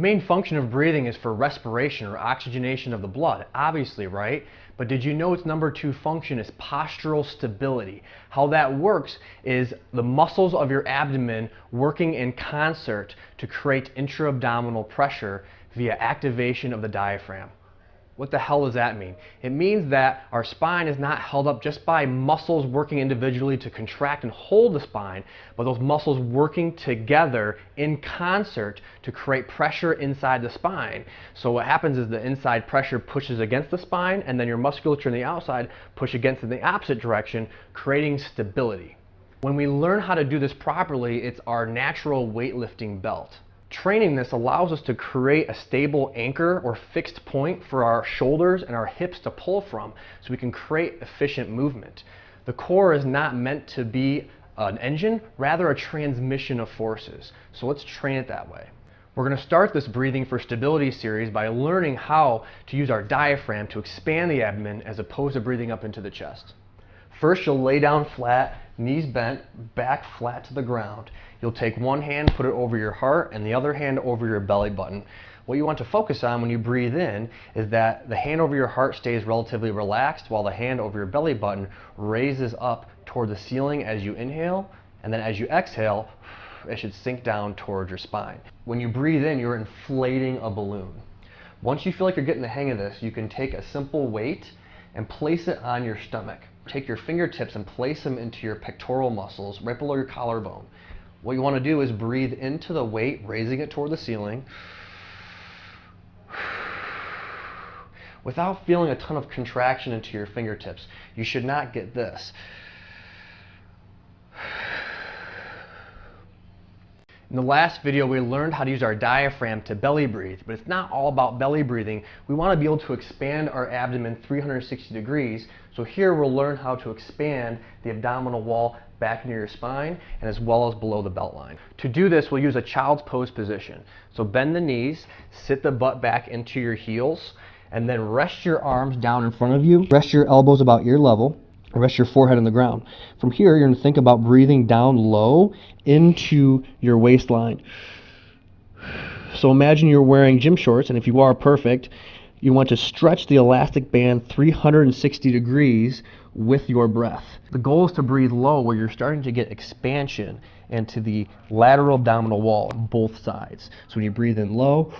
The main function of breathing is for respiration or oxygenation of the blood, obviously, right? But did you know its number 2 function is postural stability? How that works is the muscles of your abdomen working in concert to create intra-abdominal pressure via activation of the diaphragm. What the hell does that mean? It means that our spine is not held up just by muscles working individually to contract and hold the spine, but those muscles working together in concert to create pressure inside the spine. So what happens is the inside pressure pushes against the spine, and then your musculature on the outside push against in the opposite direction, creating stability. When we learn how to do this properly, it's our natural weightlifting belt. Training this allows us to create a stable anchor or fixed point for our shoulders and our hips to pull from so we can create efficient movement. The core is not meant to be an engine, rather a transmission of forces. So let's train it that way. We're going to start this breathing for stability series by learning how to use our diaphragm to expand the abdomen as opposed to breathing up into the chest. First, you'll lay down flat, knees bent, back flat to the ground. You'll take one hand, put it over your heart, and the other hand over your belly button. What you want to focus on when you breathe in is that the hand over your heart stays relatively relaxed while the hand over your belly button raises up toward the ceiling as you inhale, and then as you exhale, it should sink down towards your spine. When you breathe in, you're inflating a balloon. Once you feel like you're getting the hang of this, you can take a simple weight and place it on your stomach. Take your fingertips and place them into your pectoral muscles right below your collarbone. What you want to do is breathe into the weight, raising it toward the ceiling, without feeling a ton of contraction into your fingertips. You should not get this. In the last video, we learned how to use our diaphragm to belly breathe, but it's not all about belly breathing. We want to be able to expand our abdomen 360 degrees. So here we'll learn how to expand the abdominal wall back into your spine and as well as below the belt line. To do this, we'll use a child's pose position. So bend the knees, sit the butt back into your heels, and then rest your arms down in front of you. Rest your elbows about ear level. Rest your forehead on the ground. From here, you're going to think about breathing down low into your waistline. So imagine you're wearing gym shorts, and if you are, perfect. You want to stretch the elastic band 360 degrees with your breath. The goal is to breathe low where you're starting to get expansion into the lateral abdominal wall on both sides. So when you breathe in low,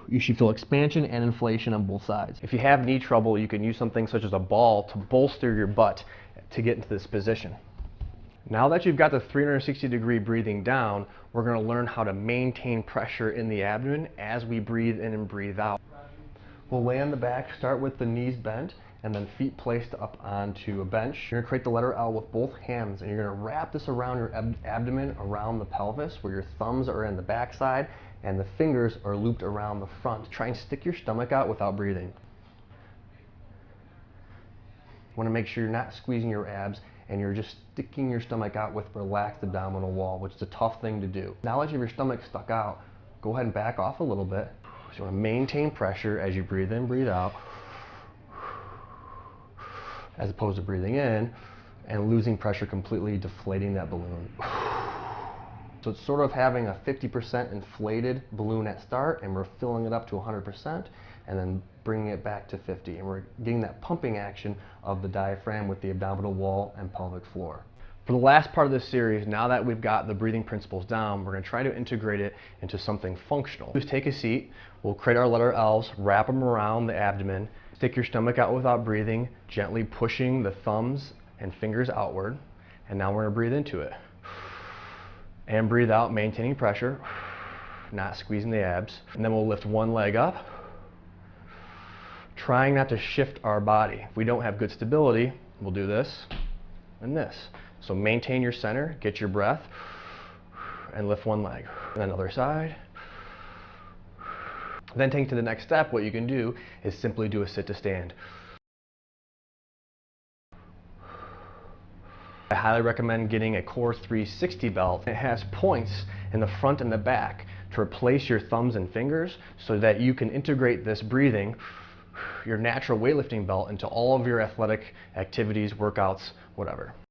you should feel expansion and inflation on both sides. If you have knee trouble, you can use something such as a ball to bolster your butt to get into this position. Now that you've got the 360 degree breathing down, we're going to learn how to maintain pressure in the abdomen as we breathe in and breathe out. We'll lay on the back, start with the knees bent, and then feet placed up onto a bench. You're going to create the letter L with both hands, and you're going to wrap this around your abdomen, around the pelvis, where your thumbs are in the back side, and the fingers are looped around the front. Try and stick your stomach out without breathing. You want to make sure you're not squeezing your abs and you're just sticking your stomach out with relaxed abdominal wall, which is a tough thing to do. Now that you have your stomach stuck out, go ahead and back off a little bit. So you want to maintain pressure as you breathe in, breathe out, as opposed to breathing in and losing pressure completely, deflating that balloon. So it's sort of having a 50% inflated balloon at start, and we're filling it up to 100%, and then bringing it back to 50. And we're getting that pumping action of the diaphragm with the abdominal wall and pelvic floor. For the last part of this series, now that we've got the breathing principles down, we're going to try to integrate it into something functional. Just take a seat, we'll create our letter L's, wrap them around the abdomen, stick your stomach out without breathing, gently pushing the thumbs and fingers outward, and now we're going to breathe into it. And breathe out, maintaining pressure, not squeezing the abs. And then we'll lift one leg up, trying not to shift our body. If we don't have good stability, we'll do this and this. So maintain your center, get your breath, and lift one leg. And then other side. Then take to the next step, what you can do is simply do a sit to stand. I highly recommend getting a Core 360 belt. It has points in the front and the back to replace your thumbs and fingers so that you can integrate this breathing, your natural weightlifting belt, into all of your athletic activities, workouts, whatever.